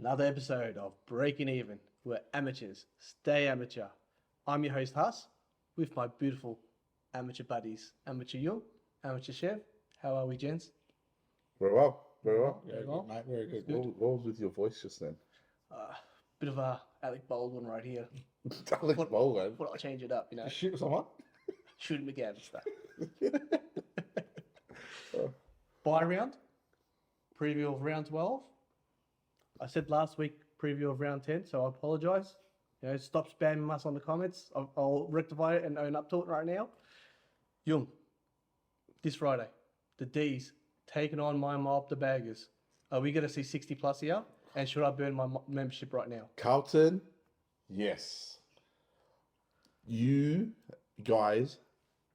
Another episode of Breaking Even, where amateurs stay amateur. I'm your host, Huss, with my beautiful amateur buddies, Amateur Young, Amateur Chev. How are we, gents? Very well, very well. Very good, mate. Very good. What was with your voice just then? Bit of a Alec Baldwin right here. Alec Baldwin. Thought I'll change it up, you know. Shoot someone? Shoot him again and stuff. Bye round. Preview of round 12. I said last week preview of round 10, so I apologise. Stop spamming us on the comments. I'll rectify it and own up to it right now. Jung, this Friday, the D's taking on my mob, the Baggers. Are we going to see 60 plus here? And should I burn my membership right now? Carlton, yes. You guys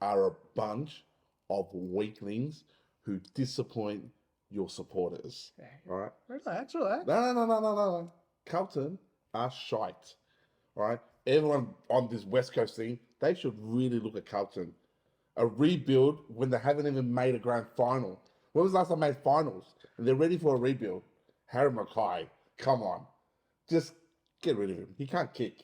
are a bunch of weaklings who disappoint your supporters. All right? Relax. No. Carlton are shite. All right? Everyone on this West Coast thing, they should really look at Carlton. A rebuild when they haven't even made a grand final. When was the last time they made finals? And they're ready for a rebuild. Harry Mackay, come on. Just get rid of him. He can't kick.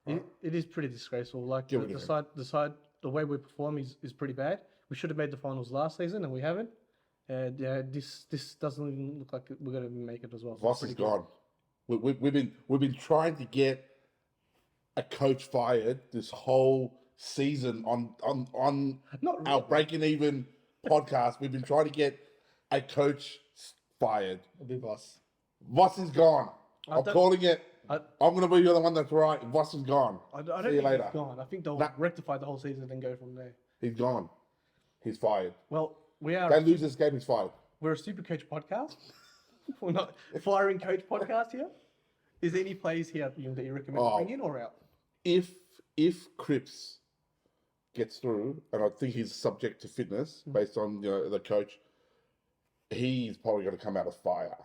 It is pretty disgraceful. Like Get rid the of him. side, the way we perform is pretty bad. We should have made the finals last season and we haven't. And this doesn't even look like we're going to make it as well. So Voss is gone. We've been trying to get a coach fired this whole season on Not really. our Breaking Even podcast. We've been trying to get a coach fired. A big boss. Voss is gone. I'm don't- calling it. I- I'm going to be the one that's right. Voss is gone. I don't See you think later. he's gone. I think they'll Nah. rectify the whole season and go from there. He's gone. He's fired. Well, we are. They lose this game, he's fired. We're a Supercoach podcast. We're not firing coach podcast here. Is there any plays here that you recommend Oh. bring in or out? If Cripps gets through, and I think he's subject to fitness based on the coach, he's probably going to come out of fire,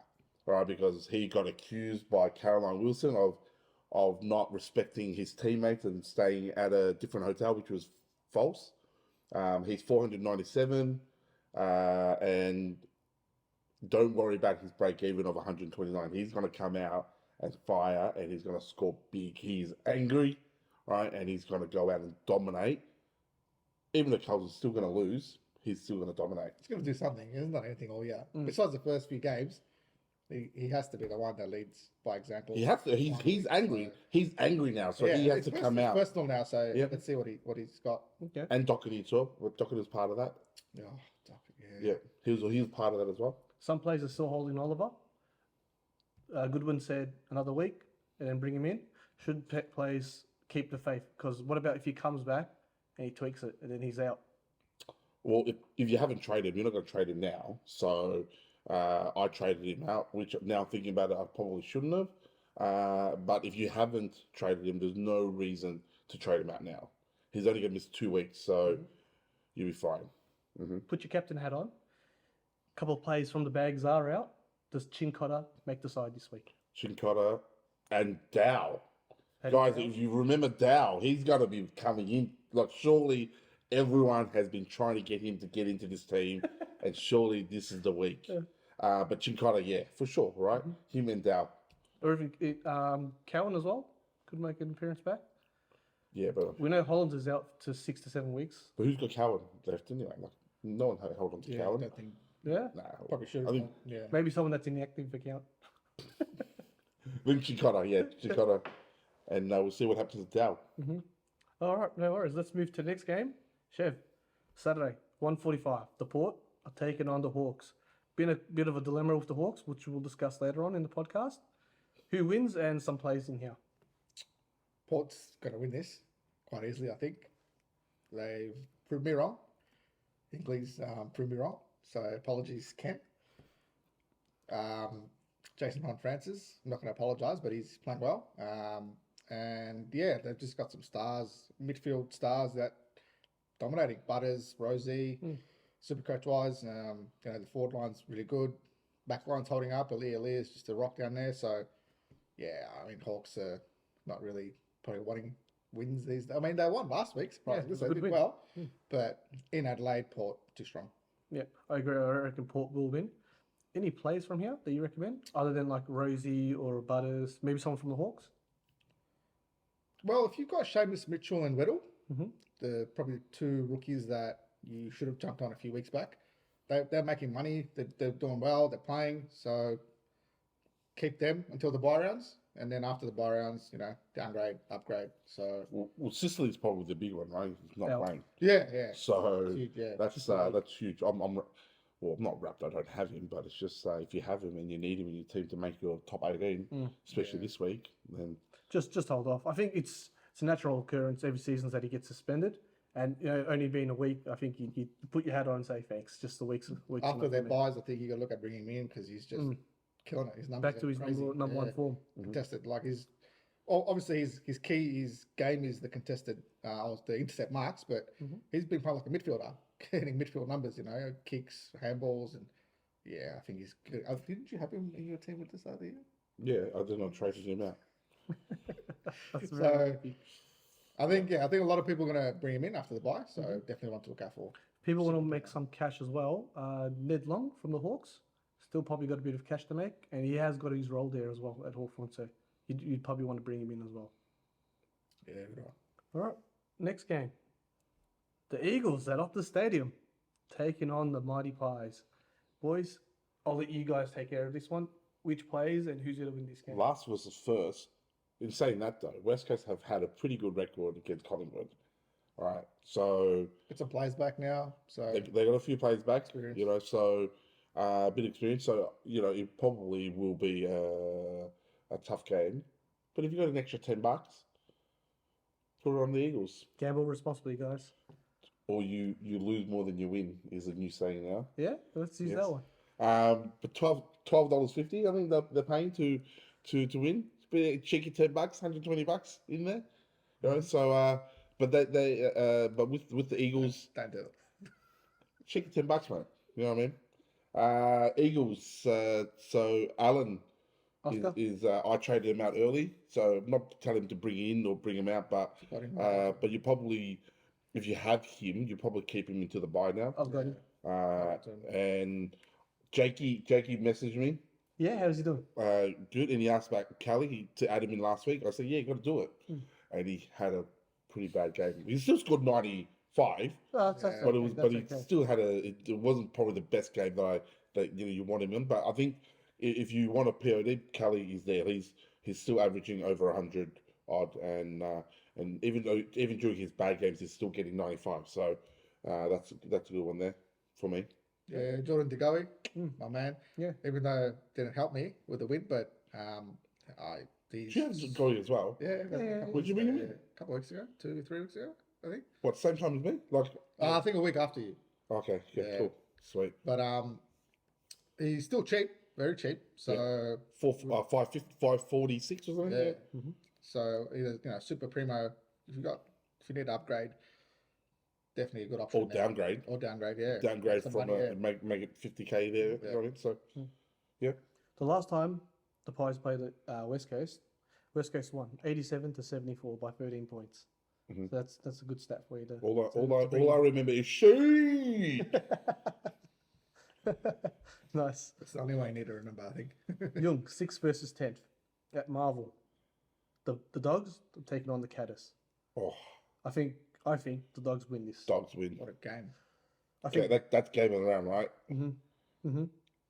right? Because he got accused by Caroline Wilson of not respecting his teammates and staying at a different hotel, which was false. He's 497, and don't worry about his break even of 129. He's going to come out and fire, and he's going to score big. He's angry, right? And he's going to go out and dominate. Even though Carlton's still going to lose, he's still going to dominate. He's going to do something. He hasn't done anything all year. Besides the first few games, he has to be the one that leads by example. He has to. He's angry. He's angry now, so he has to come out. It's personal now, so Yep. let's see what he's got. Okay. And Doherty too. Doherty was part of that. Yeah. Yeah, he was part of that as well. Some players are still holding Oliver. Goodwin said another week and then bring him in. Should players keep the faith? Because what about if he comes back and he tweaks it and then he's out? Well, if you haven't traded him, you're not going to trade him now. So I traded him out, which now thinking about it, I probably shouldn't have. But if you haven't traded him, there's no reason to trade him out now. He's only going to miss 2 weeks, so you'll be fine. Put your captain hat on. A couple of players from the Bags are out. Does Chincotta make the side this week? Chincotta and Dow. How do you Guys, feel? if you remember Dow, he's going to be coming in. Like, surely everyone has been trying to get him to get into this team, and surely this is the week. But Chincotta, yeah, for sure, right? Him and Dow. Or even Cowan as well could make an appearance back. Yeah, but We know Hollands is out to 6 to 7 weeks. who's got Cowan left anyway? Like, no one held on to Yeah, I Cowan. don't think. Yeah, Nah, Probably should. I think Yeah. maybe someone that's in the active account. then Chincotta, and we'll see what happens with Dow. All right, no worries. Let's move to the next game. Chev, Saturday, 1:45. The Port are taking on the Hawks. Been a bit of a dilemma with the Hawks, which we'll discuss later on in the podcast. Who wins and some plays in here. Port's going to win this quite easily, I think. They've proved me wrong. Hinkley's proved me wrong. So apologies, Ken. Jason Hunt-Francis, I'm not going to apologise, but he's playing well. And yeah, they've just got some stars, midfield stars that dominating. Butters, Rosie, Supercoach wise. The forward line's really good. Back line's holding up. Ali is just a rock down there. So yeah, I mean, Hawks are not really probably wanting wins these days. I mean, they won last week, surprisingly, it was so a they good did win. well. But in Adelaide, Port too strong. Yeah, I agree. I reckon Port will win. Any players from here that you recommend, other than like Rosie or Butters, maybe someone from the Hawks? Well, if you've got Seamus Mitchell and Weddle, Mhm. the probably two rookies that you should have jumped on a few weeks back, they're making money. They're doing well. They're playing. So keep them until the buy rounds, and then after the buy rounds, downgrade, upgrade. So Well, Sicily's probably the big one, right? He's not Yeah. playing. yeah. So Huge, yeah. that's huge. Well, I'm not wrapped. I don't have him, but it's just if you have him and you need him in your team to make your top 18, especially this week, then Just hold off. I think it's a natural occurrence every season that he gets suspended, and only being a week, I think you put your hat on and say thanks. Just the weeks. After their buys, I think you got to look at bringing him in because he's just killing it. His numbers back to are his crazy. number one form. Contested, like obviously his game is the contested, the intercept marks, but he's been playing like a midfielder, getting midfield numbers, kicks, handballs, and yeah, I think he's good. Didn't you have him in your team at the start of the year? yeah, I did not trade him out. That's So very lucky. I think a lot of people are going to bring him in after the buy, so definitely want to look out for. People want to make some cash as well. Ned Long from the Hawks still probably got a bit of cash to make, and he has got his role there as well at Hawthorn, so you'd probably want to bring him in as well. Yeah, right. All right, next game. The Eagles at Optus Stadium taking on the Mighty Pies. Boys, I'll let you guys take care of this one. Which players and who's going to win this game? Last versus first. In saying that, though, West Coast have had a pretty good record against Collingwood. All right, so Get some players back now, so they got a few players back. Experience. So a bit of experience. So it probably will be a tough game. But if you got an extra $10, put it on the Eagles. Gamble responsibly, guys. Or you lose more than you win is a new saying now. Yeah, let's use Yes. that one. But $12.50, I think they're paying to win. It's a cheeky $10, $120 in there. So but but with the Eagles, don't do it. cheeky $10, mate. You know what I mean? Eagles. So Alan Oscar? is I traded him out early, so I'm not telling him to bring in or bring him out, but Got him. you probably, if you have him, you probably keep him into the buy now. I've got him. And Jakey messaged me, Yeah, how's he doing? good, and he asked about Kelly to add him in last week. I said, yeah, you got to do it, and he had a pretty bad game. He still scored 95, Oh, that's but okay. but he okay. still had it wasn't probably the best game that you want him in. But I think if you want a POD, Kelly is there. He's still averaging over 100 odd, and even during his bad games, he's still getting 95. So that's a good one there for me. Yeah, Jordan DeGoey, my man. Yeah. Even though it didn't help me with the win, but these. You have Goy as well. Yeah. Would you bring him in? A couple of weeks ago, 2 or 3 weeks ago, I think. What, same time as me? Like, I think a week after you. okay, Yeah. cool, sweet. But he's still cheap, very cheap. So 546 or something. yeah. So either super primo. If you need to upgrade, definitely a good option. Or downgrade. Or downgrade, yeah. Downgrade Some from money, yeah. make it 50k there. Yeah. You know what I mean? So yeah. The last time the Pies played at West Coast won 87-74 by 13 points. So that's a good stat for you to. All I remember is she. Nice. That's the only way you need to remember, I think. Young 6th versus 10th at Marvel. The Dogs are taking on the Caddis. Oh, I think the Dogs win this. Dogs win. What a game. I think, Yeah, that's game of the round, right? Mhm.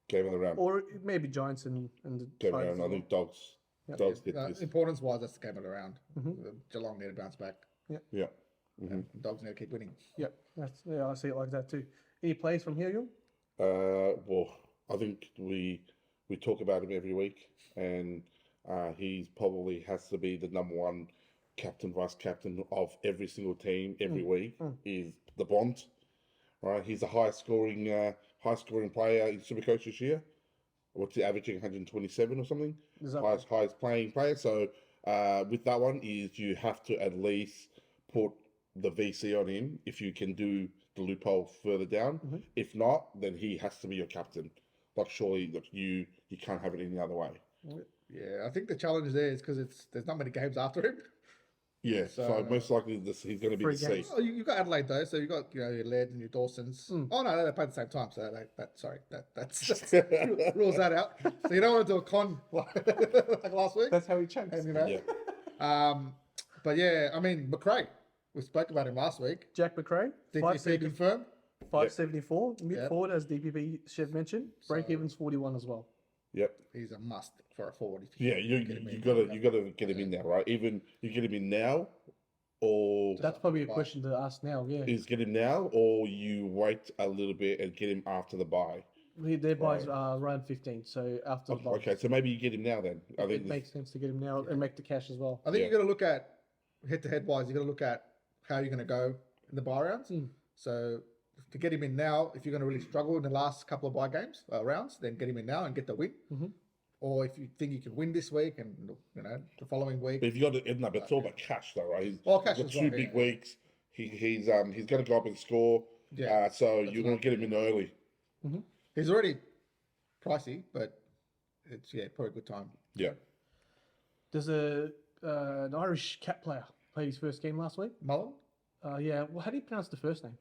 Game of the round. or it may be Giants and the Game of the Tigers. round. I think Dogs get this. Importance-wise, that's the game of the round. Geelong need to bounce back. Yeah. And Dogs need to keep winning. Yep, I see it like that too. Any plays from here, Young? Well, I think we talk about him every week, and he's probably has to be the number one captain, vice captain of every single team every week. Is the Bond, right? He's the highest scoring player in Supercoach this year. What's he averaging? 127 or something. Is that Highest playing player. So with that one is you have to at least put the VC on him if you can do the loophole further down. If not, then he has to be your captain. Like surely you can't have it any other way. Yeah, I think the challenge there is because there's not many games after him. Yeah, so most likely he's going to be Three the C. games. Oh, you've got Adelaide though, so you've got your Laird and your Dawsons. Oh no, they play at the same time, so that's rules that out. So you don't want to do a con like last week, That's how he chokes. and you know. Yeah. But yeah, I mean McRae, we spoke about him last week. Jack McRae, DTP confirmed. 574 mid Yep. forward, as DPP Chef mentioned. Break even's 41 as well. Yep. He's a must for a forward. Yeah, you gotta get him in now, right? Even you get him in now, or That's probably a question to ask now. Yeah, is get him now, or you wait a little bit and get him after the buy. their buys are around 15, so after the buy, Okay, so maybe you get him now then. I it think makes sense to get him now and make the cash as well. I think you got to look at head-to-head wise. You got to look at how you're going to go in the buy rounds. So to get him in now, if you're going to really struggle in the last couple of buy games rounds, then get him in now and get the win. Or if you think you can win this week and the following week. But if you got to, no, but it's all about cash though, right? Cash He's got is two right, big yeah. weeks. He's going to go up and score. Yeah, so you're going to get him in early. he's already pricey, but it's probably a good time. Yeah. There's an Irish cat player played his first game last week. Mullen. Yeah, well, how do you pronounce the first name?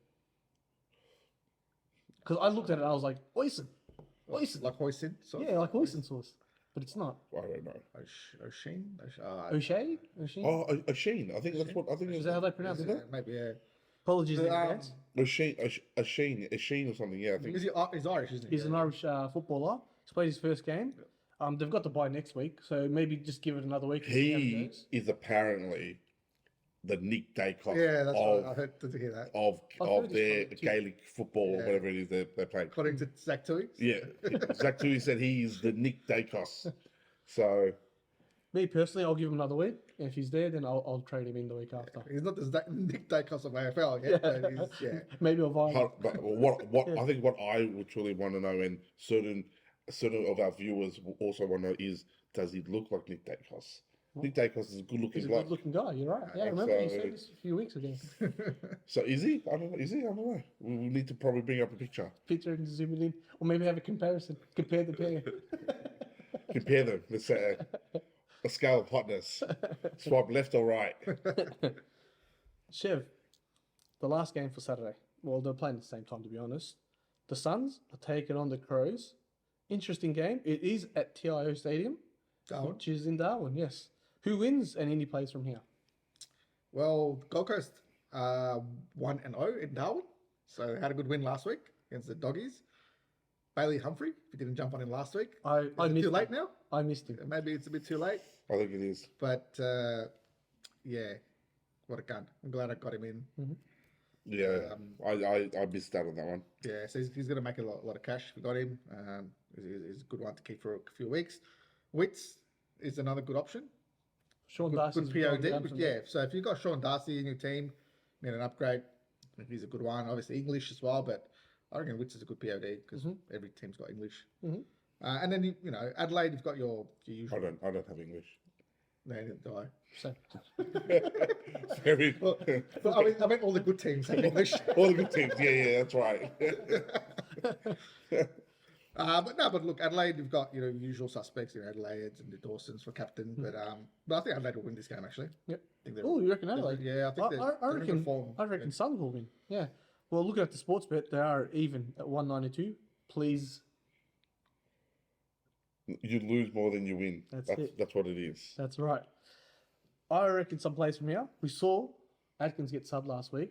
Because I looked at it, and I was like, Oisin. Like Hoisin. So Yeah, like Oisin sauce, but it's not. I don't know. O'Sheen. O'Shea? O'Shea? Oh, O'Sheen. I think that's what I think. Is that how they pronounce Yeah, it? maybe Apologies in advance. O'Sheen or something. Yeah, I think. He's Irish, isn't he? He's an Irish footballer. He's played his first game. They've got to buy next week, so maybe just give it another week. And see how it He goes. is apparently the Nick Dacos Yeah, that's what I heard to hear that. of I've heard of he's their from it too. Gaelic football or whatever it is they're playing. According to Zach Tui. Yeah, Zach Tui said he's the Nick Dacos. So Me personally, I'll give him another week. And if he's there, then I'll trade him in the week after. He's not the Nick Dacos of AFL yet, but he's, Maybe I'll buy him. but what I think what I would truly want to know, and certain of our viewers will also want to know, is does he look like Nick Dacos? Nick Dacos is a good looking He's a bloke. good looking guy, you're right. Yeah, I remember you said this a few weeks ago. So is he? I don't know. Is he? I don't know. We need to probably bring up a picture. Picture and zoom it in. Or maybe have a comparison. Compare the pair. Compare them. Let's say a scale of hotness. Swipe left or right. Chev, the last game for Saturday. Well, they're playing at the same time, to be honest. The Suns are taking on the Crows. Interesting game. It is at TIO Stadium, Darwin. which is in Darwin, yes. Who wins and any plays from here? Well, Gold Coast 1-0 in Darwin. So had a good win last week against the Doggies. Bailey Humphrey, if you didn't jump on him last week. I Is it missed too late him. now? I missed him. Maybe it's a bit too late. I think it is. But yeah, what a gun. I'm glad I got him in. Yeah, I missed out on that one. Yeah, so he's going to make a lot of cash if we got him. He's a good one to keep for a few weeks. Wits is another good option. Sean Good Darcy's POD. going down But from yeah, there. so if you've got Sean Darcy in your team, need an upgrade, I think he's a good one. Obviously English as well, but I reckon Wits is a good POD because every team's got English. And then you know Adelaide, you've got your usual. I don't have English. No, neither do I. So, Very. But I meant all the good teams have English. All the good teams. Yeah, that's right. But look, Adelaide, you've got your usual suspects, Adelaide's and the Dawsons for captain. But I think Adelaide will win this game actually. yep. I think they're- Oh, you reckon Adelaide? Yeah, I think I they're in reckon. good form. I reckon Suns will win. Yeah. Well, looking at the sports bet, they are even at 192. Please, You lose more than you win. That's it. That's what it is. that's right. I reckon some plays from here. We saw Atkins get subbed last week.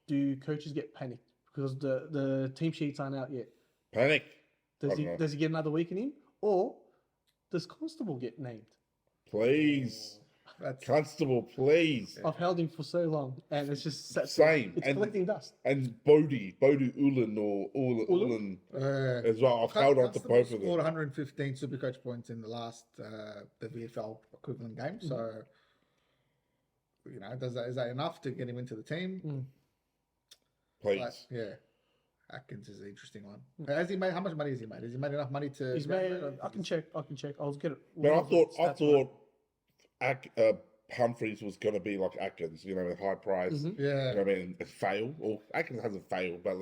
Do coaches get panicked because the team sheets aren't out yet? Panic. Does I he don't know. does he get another week in him, or does Constable get named? Please. That's Constable, please. I've held him for so long, and it's just Same. It's And- collecting dust. And Bodie Ulan or Ulan as well. I've held on to both of scored them. 115 Supercoach points in the last the VFL equivalent game. So is that enough to get him into the team? Please. But, yeah, Atkins is an interesting one. Has he made? How much money has he made? Has he made enough money to? He's made. I can check. I'll get it. But I thought Stats Humphreys was going to be like Atkins, with high price. Yeah. And fail. Or Atkins hasn't failed, but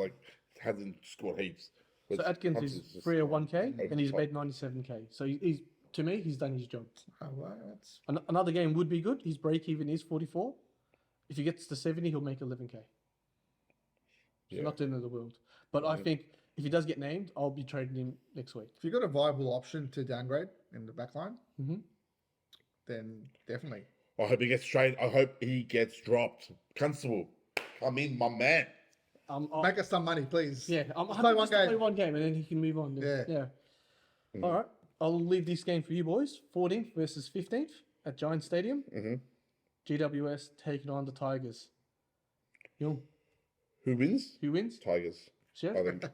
hasn't scored heaps. So But Atkins Humphreys is just- 301k, and he's top. made 97k. So he's to me, he's done his job. Oh, well, that's Another game would be good. His break even is 44. If he gets to 70, he'll make 11k. Yeah. Not the end of the world. But I think if he does get named, I'll be trading him next week. if you've got a viable option to downgrade in the back line, Mhm. then definitely. I hope he gets traded. I hope he gets dropped. Constable, come in, my man. Make us some money, please. Yeah, I'm Just happy play one just to play game. one game and then he can move on. Yeah. All right. I'll leave this game for you boys. 14th versus 15th at Giant Stadium. GWS taking on the Tigers. Young, Who wins? who wins? Tigers, Chef? I think.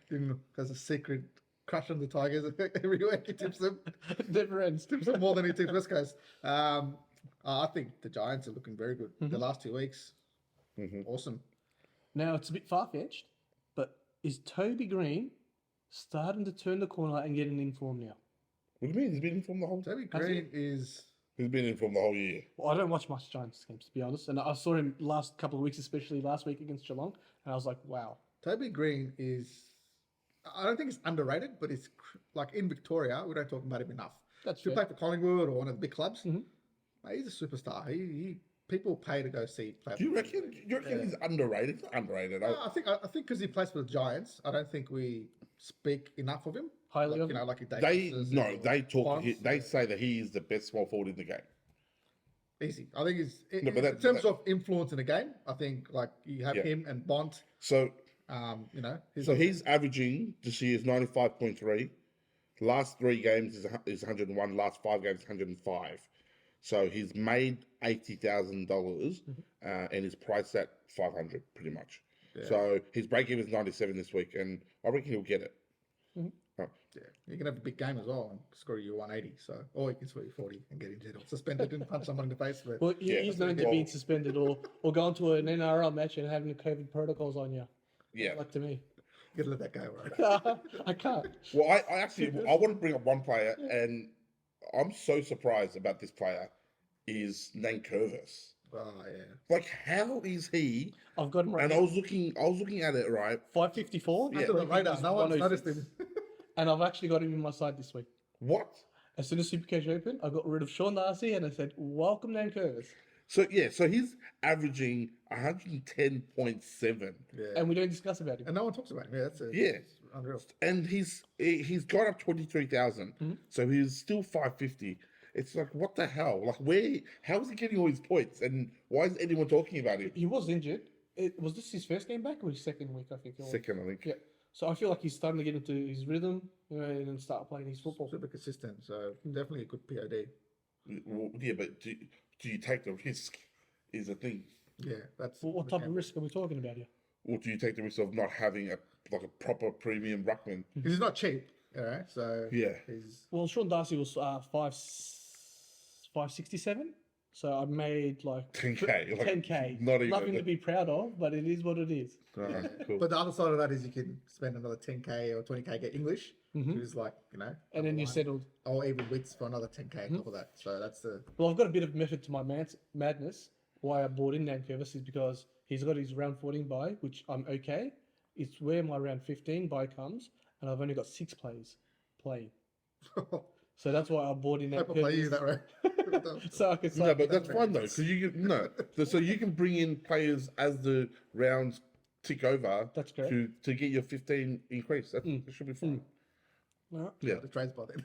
Tim has a secret crush on the Tigers. Every week he tips them. Never ends. Tips them more than he tips West Coast. I think the Giants are looking very good. The last 2 weeks, awesome. Now, it's a bit far-fetched, but is Toby Green starting to turn the corner and getting in form now? What do you mean? He's been informed the whole time. Toby Green is. He's been informed the whole year. Well, I don't watch much Giants games, to be honest. And I saw him last couple of weeks, especially last week against Geelong, and I was like, wow. Toby Green is. I don't think it's underrated, but it's like in Victoria, we don't talk about him enough. That's If you fair. play for Collingwood or one of the big clubs, mate, he's a superstar. He people pay to go see. Play Do you reckon? He's underrated? Underrated. I think because he plays for the Giants, I don't think we speak enough of him. Highly Like, of him? like he They talk. Bonds, They say that he is the best small forward in the game. easy. I think he's No, but in terms of influence in the game. I think like you have Yeah. him and Bond. So He's averaging this year is 95.3. Last 3 games is 101. Last 5 games 105. So he's made $80,000 and is priced at 500 pretty much. So his break even is 97 this week, and I reckon he'll get it. Yeah, you can have a big game as well and score you 180. So, or you can score you 40 and get in jail, suspended and punch someone in the face. But Well, he's known to being suspended or going to an NRL match and having COVID protocols on you. Yeah. Like to me. you gotta let that go, right? I can't. Well, I want to bring up one player, and I'm so surprised about this player. Is Nankervis. Oh yeah. Like, how is he? I've got him right And now. I was looking at it, right? 554. Under the radar, no one's 106. noticed him. And I've actually got him in my side this week. What? As soon as Supercoach opened, I got rid of Sean Darcy and I said, welcome, Nankervis. So he's averaging 110.7. Yeah. And we don't discuss about him. And no one talks about him. Yeah, that's Yeah. it's unreal. And he's gone up 23,000. So he's still 550. It's like, what the hell? Like, how is he getting all these points? And why is anyone talking about him? He was injured. Was this his first game back or his second week, I think? It was? Second, I think. Yeah. So I feel like he's starting to get into his rhythm, and then start playing his football. Super consistent. So definitely a good POD. Well, yeah, but do you take the risk? Is the thing. Yeah, that's What type of risk are we talking about here? Or do you take the risk of not having a proper premium ruckman? He's not cheap, all right? So Yeah. he's Well, Sean Darcy was 567. So I made like 10K. Like, 10K. not even- Nothing to be proud of, but it is what it is. Cool. But the other side of that is you can spend another 10K or 20K get English, who's like, And then you're settled. or even Wits for another 10K on top of that. So that's the Well, I've got a bit of method to my madness. Why I bought in Nankervis is because he's got his round 14 buy, which I'm okay. It's where my round 15 buy comes, and I've only got 6 players playing. So that's why I bought in Hope I play you Nankervis. that way. So I could No, start. but that's fine though, because so you can bring in players as the rounds tick over. That's correct. To get your 15 increase. That should be fine. Alright. Yeah. The trades by then.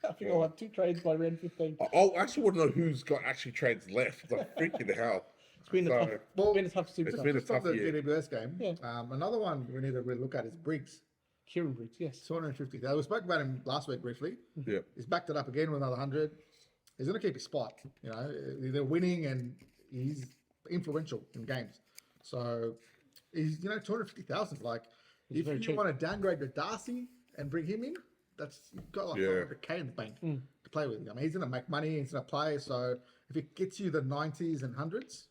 I think I'll have 2 trades by round 15. I actually want to know who's got actually trades left. Like, freaking hell. It's been a So- tough, Well, been a tough super. It's been a Stop tough the year. GWS game. Yeah. Another one we need to really look at is Briggs. Kieran Briggs, yes. 250. We spoke about him last week briefly. Yeah. He's backed it up again with another 100. He's going to keep his spot. They're winning and he's influential in games. So he's 250,000. Like He's if very you cheap. want to downgrade your Darcy and bring him in, you've got like Yeah. 100K in the bank to play with. I mean, he's going to make money. He's going to play. So if it gets you the 90s and 100s,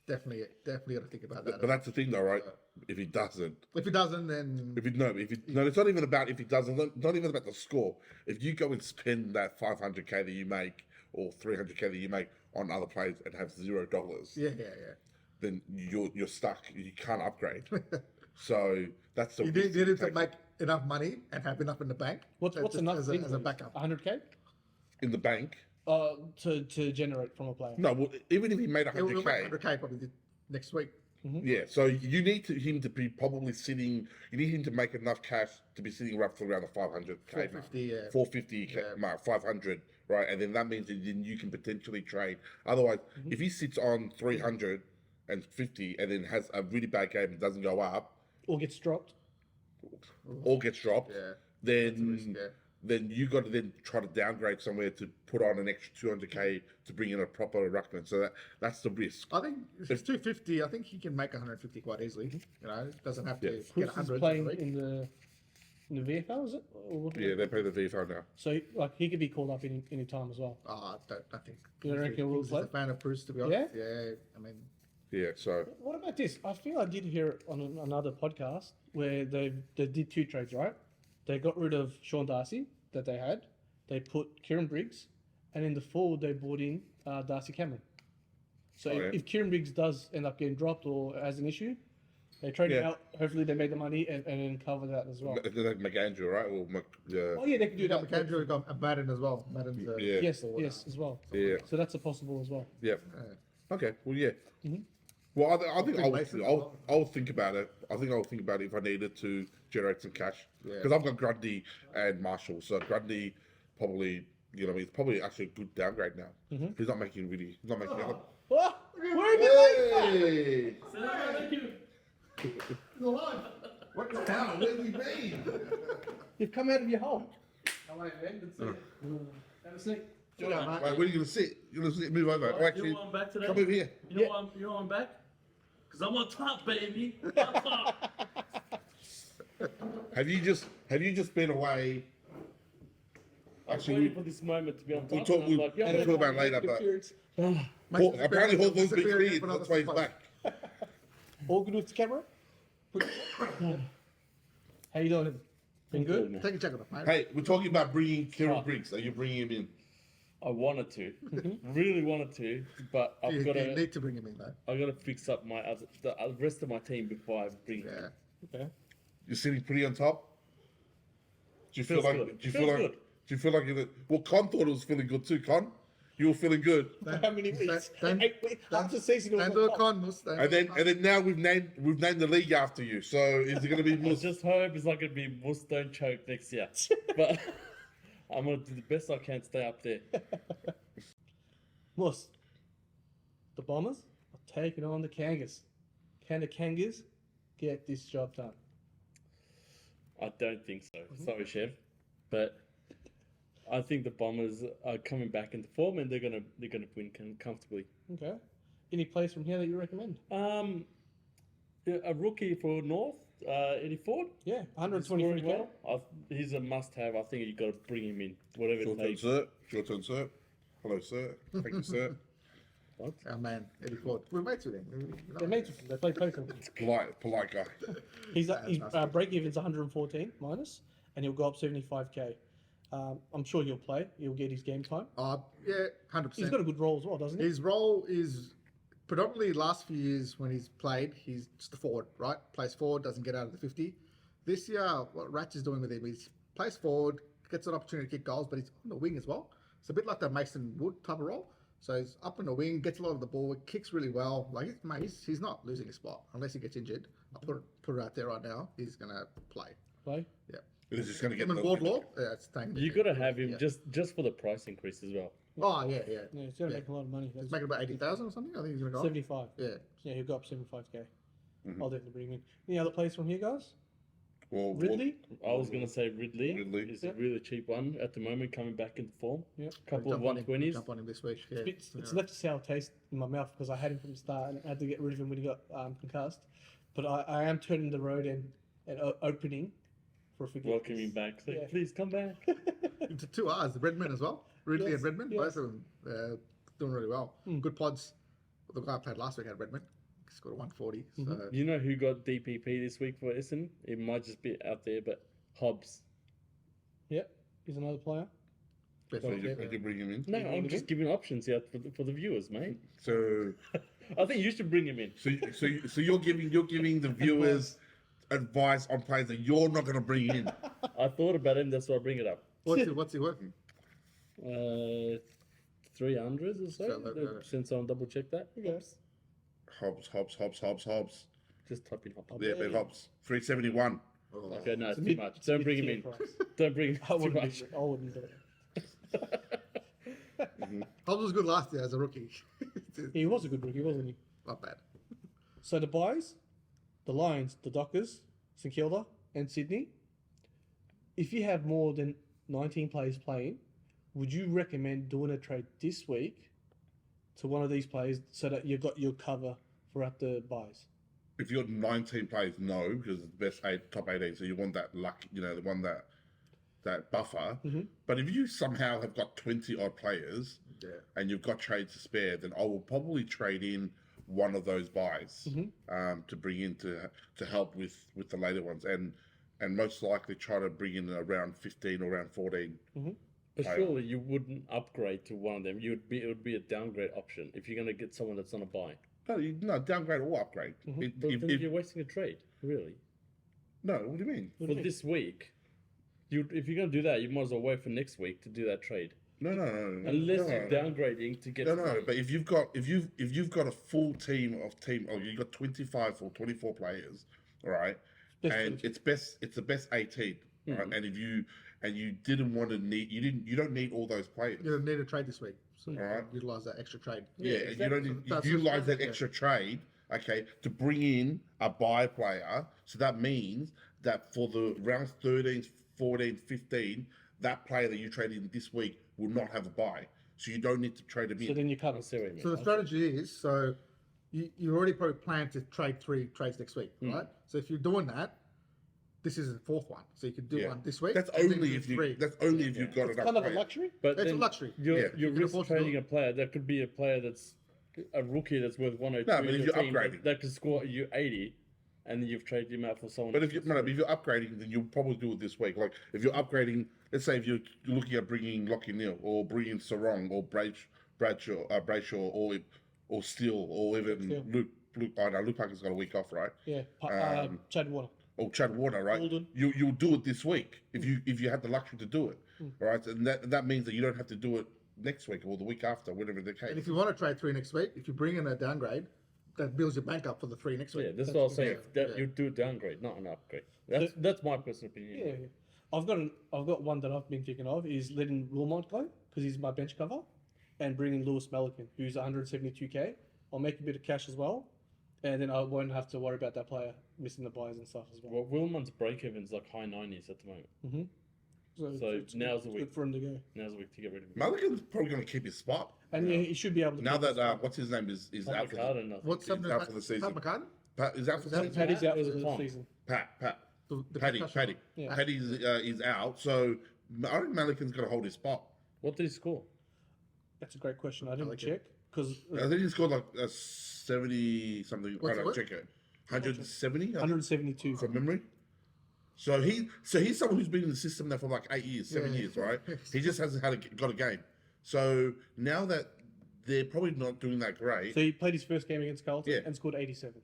definitely got to think about that. But that's the thing though, right? If he doesn't, If he doesn't, then it's not even about if he doesn't. Not even about the score. If you go and spend that 500K that you make or 300K that you make on other players and have $0, yeah. then you're stuck. You can't upgrade. So that's the You risk need him to take. make enough money and have enough in the bank. What's just enough as thing, a please? backup? 100k? in the bank. To generate from a player. No, well, even if he made He'll make 100k, 100k probably next week. yeah. So you need him to be probably sitting. You need him to make enough cash to be sitting roughly around the 500k mark, 450, yeah. 450 mark, 500, right? And then that means that then you can potentially trade. Otherwise, if he sits on 350 and then has a really bad game and doesn't go up Or gets dropped. or gets dropped, Yeah. then risk, yeah. then you got to then try to downgrade somewhere to put on an extra 200k to bring in a proper ruckman. So that's the risk. I think if it's 250, I think he can make 150 quite easily. You know, doesn't have to Yeah. get Chris is 100 playing every week. in the VFL, is it? Or what- Yeah, they play the VFL now. So like he could be called up any time as well. I don't think. You don't reckon we'll He's play? a fan of Bruce, to be honest. Yeah. I mean, Yeah, so What about this? I feel I did hear it on another podcast where they did 2 trades, right? They got rid of Sean Darcy that they had. They put Kieran Briggs, and in the forward they brought in Darcy Cameron. So Oh, yeah. if Kieran Briggs does end up getting dropped or has an issue, they trade him Yeah. out. Hopefully they make the money and then cover that as well. McAndrew, right? Or yeah, Oh yeah, they can do you got that. McAndrew, you got Madden as well. Madden's Yeah. Yes, yes, as well. yeah, So that's a possible as well. yeah. Yeah. Okay, well, yeah. Mhm. Well, I think Big Mason as well. I'll think about it. I think I'll think about it if I needed to generate some cash Yeah. because I've got Grundy and Marshall. So Grundy probably, you know, he's probably actually a good downgrade now. He's not making really. He's not making. Oh, where are you? Hey, Thank you. what the hell? Where's he been? You've come out of your hole. Come on, man. Good to see you. Have a seat. Chill out, mate. Wait, where are you gonna sit? You're gonna sit. Move over. Right, Oh, you actually, know why I'm back today? come over here. You know why I'm back? Because I'm on top, baby. On top. Have you just been away? I was Actually, waiting for this moment to be on top. we'll talk. and I'm We'll, like, yeah, we'll talk about it later. But apparently, Hawthorne's been cleared. That's why he's back. All good with the camera? How you doing? Been good? man. Take a check of it, mate. Hey, we're talking about bringing Kieran Right. Briggs. Are you bringing him in? I wanted to, really wanted to, but I've You got to. need to bring him in, though. I got to fix up the rest of my team before I bring him. Yeah. Okay. You're sitting pretty on top. Do you feel Feels like? good. Do you Feels feel like? good. Do you feel like? Well, Con thought it was feeling good too. Con, you were feeling good, How many weeks? Then- 8 weeks. Half the season was Don't on do a top. con, Mus. and then now we've named the league after you. So is it going to be I Mus? just hope it's not going to be Mus Don't Choke next year. But I'm going to do the best I can to stay up there. Moss, the Bombers are taking on the Kangas. Can the Kangas get this job done? I don't think so. Sorry, Chev, but I think the Bombers are coming back into form and they're gonna win comfortably. Okay. Any place from here that you recommend? A rookie for North, Eddie Ford. Yeah, Scoring 123k. well. He's a must-have. I think you got to bring him in, whatever Your it turn, takes. sir. Your turn, sir. Hello, sir. Thank you, sir. Our man, Eddie Ford. We're mates with him. They're mates with him. They play poker. Polite guy. His Fantastic. break even's 114 minus, and he'll go up 75k. I'm sure he'll play. He'll get his game time. Yeah, 100%. He's got a good role as well, doesn't he? His role is predominantly last few years when he's played, he's just a forward, right? Plays forward, doesn't get out of the 50. This year, what Ratch is doing with him is plays forward, gets an opportunity to kick goals, but he's on the wing as well. It's a bit like the Mason Wood type of role. So he's up in the wing, gets a lot of the ball, kicks really well. Like, mate, he's not losing his spot unless he gets injured. I'll put it out there right now. He's gonna play. Play. Yeah. He's just going to get Him and Wardlaw. Yeah, it's staying. You got to have him Yeah. just for the price increase as well. Oh yeah. Yeah, he's going to Yeah. make a lot of money. He's making about 80,000 or something. I think he's gonna go. 75. Yeah. Yeah, he'll go up 75k. Mhm. I'll definitely bring him in. Any other place from here, guys? Well, Ridley? I was going to say Ridley. Ridley. Is Yeah. a really cheap one at the moment, coming back into form. Yeah. Couple of Jump on him, 120s. Jump on him this week. Yeah. It's left a sour taste in my mouth because I had him from the start and I had to get rid of him when he got concussed. But I am turning the road and opening for forgiveness. Welcoming back. So Yeah. please come back. Into 2 hours, Redmond as well. Ridley Yes, and Redmond, yes. both of them doing really well. Mm. Good pods. The guy I played last week at Redmond scored a 140. So You know who got DPP this week for Essendon? It might just be out there, but Hobbs. Yep, he's another player. best So of you, them. you bring him in. No, You bring I'm him just in? giving options out for the viewers, mate. So I think you should bring him in. so you're giving the viewers advice on players that you're not going to bring in. I thought about it, and that's why I bring it up. What's he working? 300s or so. So, Since I'll double check that. Yes. Hobbs. Just type in hop. Yeah, but Hobbs. 371. Oh. Okay, no, it's too mid- much. it's a Don't bring him mid-tier in. price. Don't bring him I too wouldn't much. do it. I wouldn't do it. Hobbs was good last year as a rookie. He was a good rookie, wasn't he? Not bad. So the buys, the Lions, the Dockers, St Kilda, and Sydney. If you have more than 19 players playing, would you recommend doing a trade this week to one of these players so that you've got your cover throughout the buys? If you've got 19 players, no, because it's the best top 18, so you want that luck, the one that buffer. Mm-hmm. But if you somehow have got 20 odd players Yeah. and you've got trades to spare, then I will probably trade in one of those buys to bring in to help with the later ones, and most likely try to bring in around 15 or around 14. But surely you wouldn't upgrade to one of them. It would be a downgrade option if you're going to get someone that's on a buy. No, downgrade or upgrade. But then you're wasting a trade, really. No, what do you mean? For this week, if you're going to do that, you might as well wait for next week to do that trade. No. Unless you're downgrading to get. No. But if you've got a full team, or you've got 25 or 24 players, all right, and it's the best 18, right? And you didn't want to you don't need all those players. You need a trade this week, so you Alright. can utilize that extra trade. Yeah, exactly. you don't need That's you utilize that yeah. extra trade, okay, to bring in a buy player. So that means that for the rounds 13, 14, 15, that player that you trade in this week will not have a buy. So you don't need to trade him in. So then you cover. I see what you mean. So the strategy is, so you already probably planned to trade 3 trades next week, right? So if you're doing that, this is the 4th one. So you could do one this week. That's and then only do if you. 3. That's only if you've got It's enough. kind of a players. luxury. But It's a then luxury. You're Yeah. you're You can risk afford to trading do a player. That could be a player that's a rookie that's worth 102. No, but if in you're the team upgrading. that could score you 80, and then you've traded him out for someone. But if you're upgrading, then you'll probably do it this week. Like if you're upgrading, let's say if you're looking at bringing Lockie Neal or bringing Sarong or Brayshaw or Steele or even Steele. Luke. I know Luke Parker's got a week off, right? Yeah. Chad Water. Or Chad Warner, right? Golden. You'll do it this week if you had the luxury to do it, right? And that means that you don't have to do it next week or the week after, whatever the case. And if you want to trade 3 next week, if you bring in a downgrade, that builds your bank up for the 3 next week. yeah, that's what I was saying. Yeah, That yeah. you do a downgrade, not an upgrade. That's my personal opinion. Yeah. I've got one that I've been thinking of is letting Wilmot go because he's my bench cover, and bringing Lewis Melican, who's 172k. I'll make a bit of cash as well, and then I won't have to worry about that player missing the buys and stuff as well. Well, Wilman's break even's like high 90s at the moment. So it's now's the good week. for him to go. Now's the week to get rid of him. Malikan's probably going to keep his spot And yeah, he should be able to. now pick that what's his name is Pat out for the, McCartan, I think. What's He's happening out with for the season. Pat McCartan? Pat is out for the season. Paddy's out was for a the Tom. season. Pat. The Paddy. concussion. Yeah. Paddy's is out, so I think Malikan's going to hold his spot. What did he score? That's a great question. I didn't like check because I think he scored like a 70 something. What's I don't what? check it. 170 I think, 172. from memory. So he's someone who's been in the system now for like 8 years, 7 Yeah. years, right? He just hasn't got a game. So now that they're probably not doing that great, So he played his first game against Carlton Yeah. and scored 87.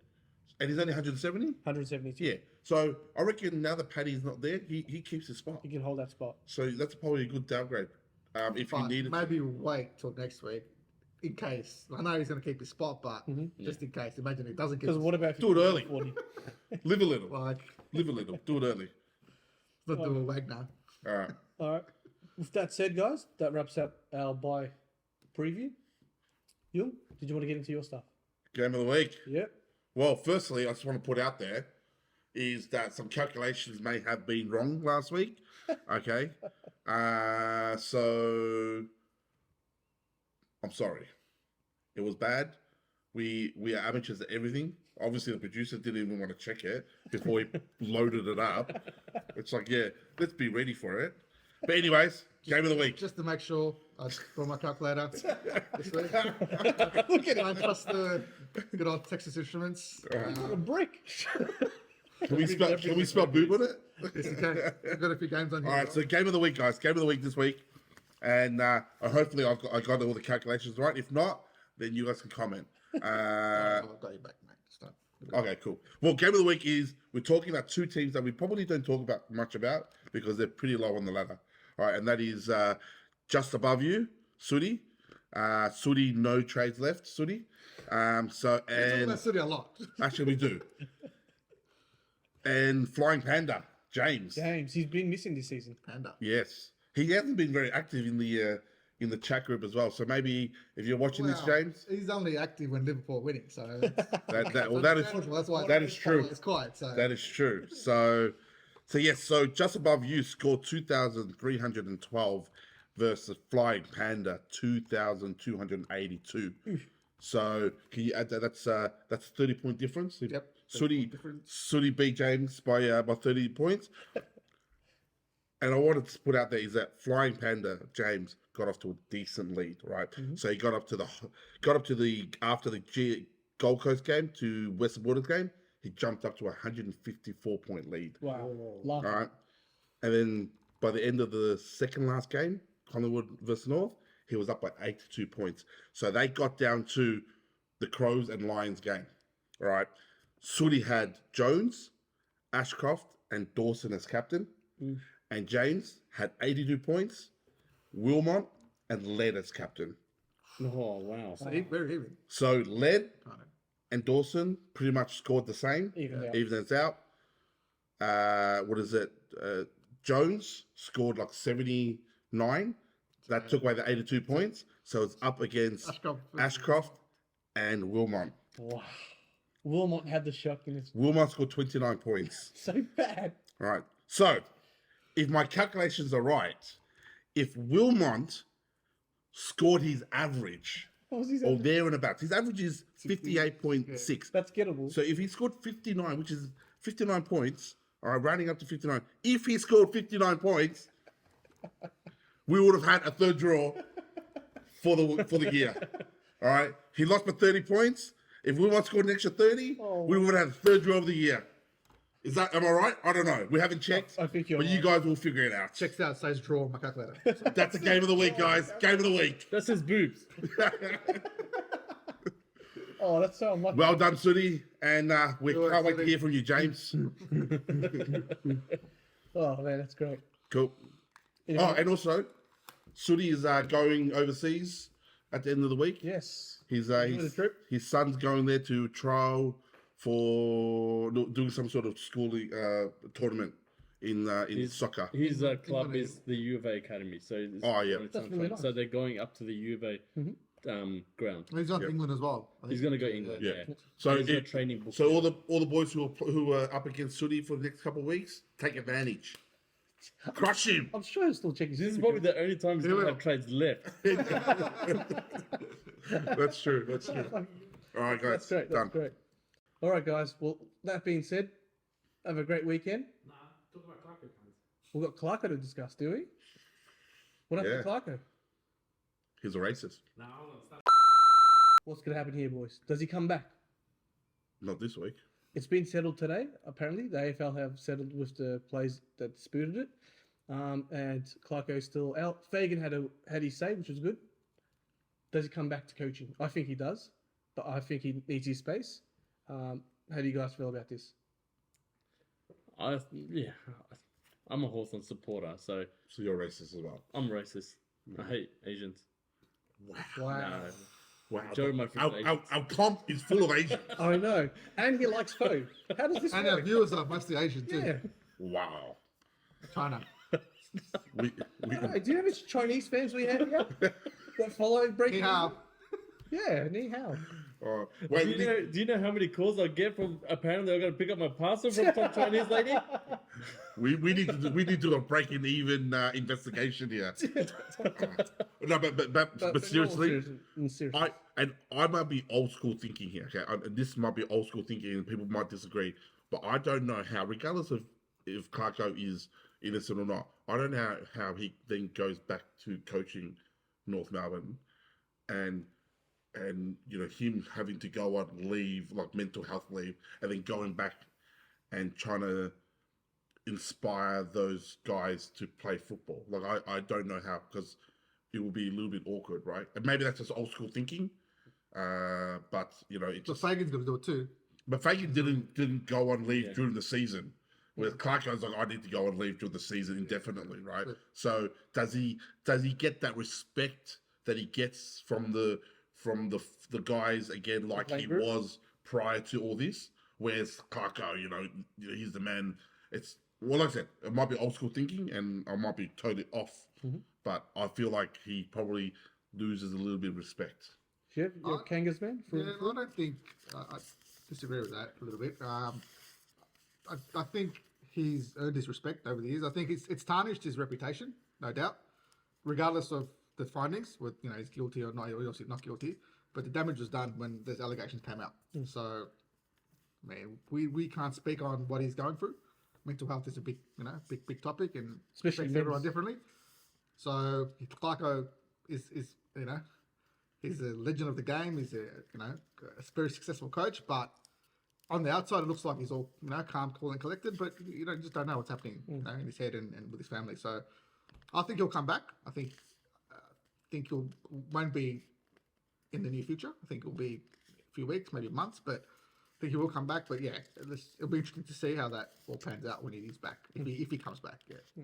and he's only 170. 172. Yeah. So I reckon now that Paddy's not there, he keeps his spot. He can hold that spot. So that's probably a good downgrade. If you But need it. maybe wait till next week in case. I know he's going to keep his spot, but just in case. Imagine he doesn't keep Because his what about if Do it he early. scores 40? Live a little. Like, Live a little. Do it early. not do a Wagner. All right. All right. With that said, guys, that wraps up our buy preview. Jung, did you want to get into your stuff? Game of the week. Yep. Well, firstly, I just want to put out there is that some calculations may have been wrong last week. Okay. So I'm sorry. It was bad. We are amateurs at everything. Obviously, the producer didn't even want to check it before he loaded it up. It's like, yeah, let's be ready for it. But anyways, game of the week. Just to make sure, I brought my calculator this week. Look at it. I trust the good old Texas Instruments. A brick. Can we spell boob on it? Just in case. I've got a few games on here. All right, so game of the week, guys. Game of the week this week, and hopefully I got all the calculations right. If not, then you guys can comment. I've got you back, mate. Stop. Okay, cool. Well, game of the week is we're talking about two teams that we probably don't talk about much about because they're pretty low on the ladder. All right, and that is just above you, Sooty. Sooty, no trades left, Sooty. We talk And about City a lot. actually we do. And Flying Panda, James. James, he's been missing this season. Panda. Yes, he hasn't been very active in the chat group as well. So maybe if you're watching this, James, He's only active when Liverpool are winning, so that's why that is true. It's quiet. So That is true. So yes. So just above you scored 2,312 versus Flying Panda 2,282. So can you add that? That's a 30-point difference. Yep, 30-point difference. Sooty beat James by 30 points. And I wanted to put out there is that Flying Panda James got off to a decent lead, right? So he got up to the after the Gold Coast game to Western Bulldogs game, he jumped up to a 154-point lead. Wow. All right, and then by the end of the second last game, Collingwood versus North, he was up by 82 points. So they got down to the Crows and Lions game. All right, Sooty had Jones, Ashcroft, and Dawson as captain. And James had 82 points, Wilmot and Led as captain. Oh wow! So very even. So Led Kind of. and Dawson pretty much scored the same, Even out. even it's out. What is it? Jones scored like 79. That took away the 82 points. So it's up against Ashcroft and Wilmot. Wow. Wilmot had the shock in his. Wilmot scored 29 points. So bad. All right. So if my calculations are right, if Wilmot scored his average What was his or average? there and about, his average is 58.6. That's gettable. So if he scored 59, which is 59 points, all right, rounding up to 59, if he scored 59 points, we would have had a third draw for the year. All right, he lost by 30 points. If Wilmot scored an extra 30, we would have had a third draw of the year. Am I right? I don't know. We haven't checked. I think you're But you right. guys will figure it out. Checks out, says draw on my calculator. That's the game of the week, guys. Game of the week. That's his boobs. Oh, that's so unlucky. Well done, Sooty. And we Good, can't wait to Sooty. hear from you, James. Oh, man, that's great. Cool. You Oh, know- and also, Sooty is going overseas at the end of the week. Yes. His Enjoy the trip. his son's going there to trial for doing some sort of schooling tournament in soccer. His club is the U of A Academy. So it's Oh, yeah. That's really nice. So they're going up to the U of A ground. He's on England as well. I think. He's going to go England. Yeah. Yeah. So He's got training book. so all the boys who are up against Sooty for the next couple of weeks, take advantage. Crush him. I'm sure he'll still check his This is Instagram. probably the only time he's going to will. have trades left. That's true. That's true. All right, guys. That's great. Done. That's great. All right, guys. Well, that being said, have a great weekend. Talk about Clarko fans. We've got Clarko to discuss, do we? What happened to Clarko? He's a racist. Now, hold on, stop. What's going to happen here, boys? Does he come back? Not this week. It's been settled today, apparently. The AFL have settled with the players that disputed it. And Clarko's still out. Fagan had his say, which was good. Does he come back to coaching? I think he does, but I think he needs his space. How do you guys feel about this? I'm a Hawthorn supporter, so So you're racist as well. I'm racist. I hate Asians. Wow. No. Wow. Joe, my friend, Our comp is full of Asians. I know. And he likes pho. How does this And our work? viewers are mostly Asian too. Yeah. Wow. China. We, Hey, do you know how much Chinese fans we have here that follow Breaking Ni hao. News? Yeah, ni hao. wait, Do you know how many calls I get from apparently I'm going to pick up my parcel from some Chinese lady? we need to do a breaking even investigation here. No, but seriously, seriously. I might be old school thinking here. Okay, this might be old school thinking, and people might disagree. But I don't know how, regardless of if Clarko is innocent or not, I don't know how he then goes back to coaching North Melbourne, and you know him having to go on leave, like mental health leave, and then going back and trying to inspire those guys to play football. Like I don't know how, because it will be a little bit awkward, right? And maybe that's just old school thinking. But you know, it So just Fagan's going to do it too. But Fagan didn't go on leave during the season. Whereas Clarko's like, I need to go on leave during the season indefinitely, right? So does he get that respect that he gets from the guys again, like he was prior to all this? Whereas Clarko, he's the man. It's like I said, it might be old school thinking, and I might be totally off, but I feel like he probably loses a little bit of respect. Shit, you're Kangas man. Yeah, I don't think I disagree with that a little bit. I think he's earned his respect over the years. I think it's tarnished his reputation, no doubt, regardless of the findings, with he's guilty or not, obviously not guilty. But the damage was done when those allegations came out. So, man, we can't speak on what he's going through. Mental health is a big topic, and Especially affects everyone differently. So Clarko is he's a legend of the game. He's a very successful coach, but on the outside, it looks like he's all calm, cool, and collected. But you just don't know what's happening in his head and with his family. So I think he'll come back. I think he'll won't be in the near future. I think it'll be a few weeks, maybe months, but I think he will come back. But yeah, it'll be interesting to see how that all pans out when he is back, if he comes back.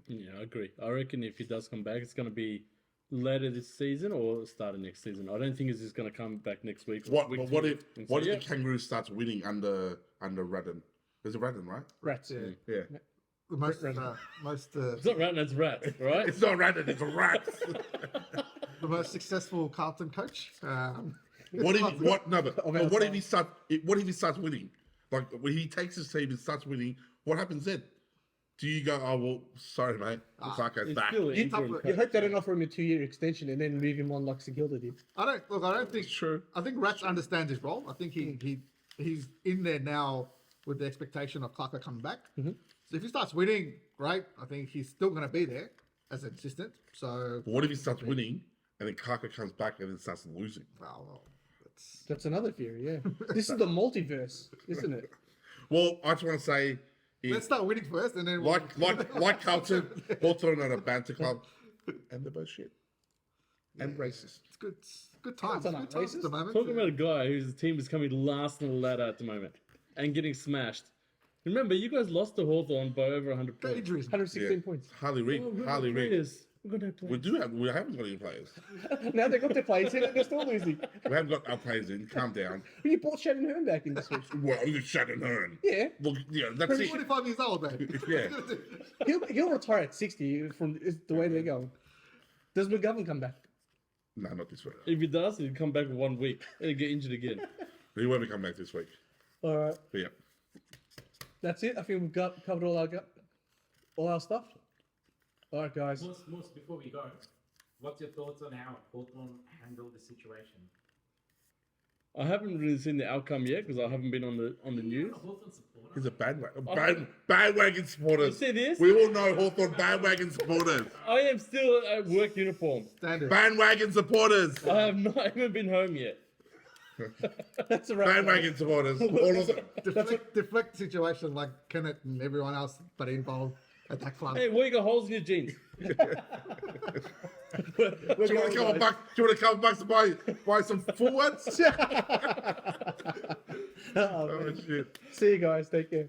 Yeah, I agree. I reckon if he does come back, it's going to be later this season or start of next season. I don't think he's just going to come back next week. What if the Kangaroos starts winning under Radden? There's a Radden, right? Rats. Yeah. The most It's not Rat, it's Rat, right? It's not Radden, it's a rat. the most successful Carlton coach. What if he starts winning? Like when he takes his team and starts winning, what happens then? Do you go, oh well, sorry mate, Clarko's It's back? still an interim You coach. hope they don't offer him a 2-year extension and then move him on like Segilda did. I don't think. True. I think Rats understands his role. I think he's in there now with the expectation of Clarko coming back. So if he starts winning, great. I think he's still going to be there as an assistant. So But what if he starts winning and then Clarko comes back and then starts losing? well, That's another theory, yeah. This is the multiverse, isn't it? Well, I just want to say, let's start winning first, and then like Carlton, Hawthorn are a banter club, and they're both shit and racist. It's good. Good times. Carlton Good aren't times at the racist. moment. Talking about a guy whose team is coming last on the ladder at the moment and getting smashed. Remember, you guys lost to Hawthorn by over 100 The points. injuries. 116 points. Harley Reid, Oh, we're Harley gonna Reid. players. We're going to play. We haven't got any players. Now they got their players in and they're still losing. We haven't got our players in. Calm down. You bought Shannon Hearn back in this week. Well, look at Shannon Hearn. Yeah. Look, that's He's it. 25 years old, man. Yeah. He'll retire at 60 from the way they're going. Does McGovern come back? No, not this week. If he does, he'll come back in 1 week and get injured again. He won't be coming back this week. All right. But yeah. That's it. I think we've covered all our stuff. All right, guys. Moose, before we go, what's your thoughts on how Hawthorn handled the situation? I haven't really seen the outcome yet because I haven't been on the news. Hawthorn supporter? He's a bandwagon supporter. You see this? We all know Hawthorn bandwagon supporters. I am still at work uniform. Standard. Bandwagon supporters. I have not even been home yet. That's a wrap. Bandwagon supporters. All of them. Deflect the situation like Kenneth and everyone else, but involved at that club. Hey, why you got holes in your jeans? Do you want a couple bucks to buy some full ones? Oh, Oh shit. see you guys. Take care.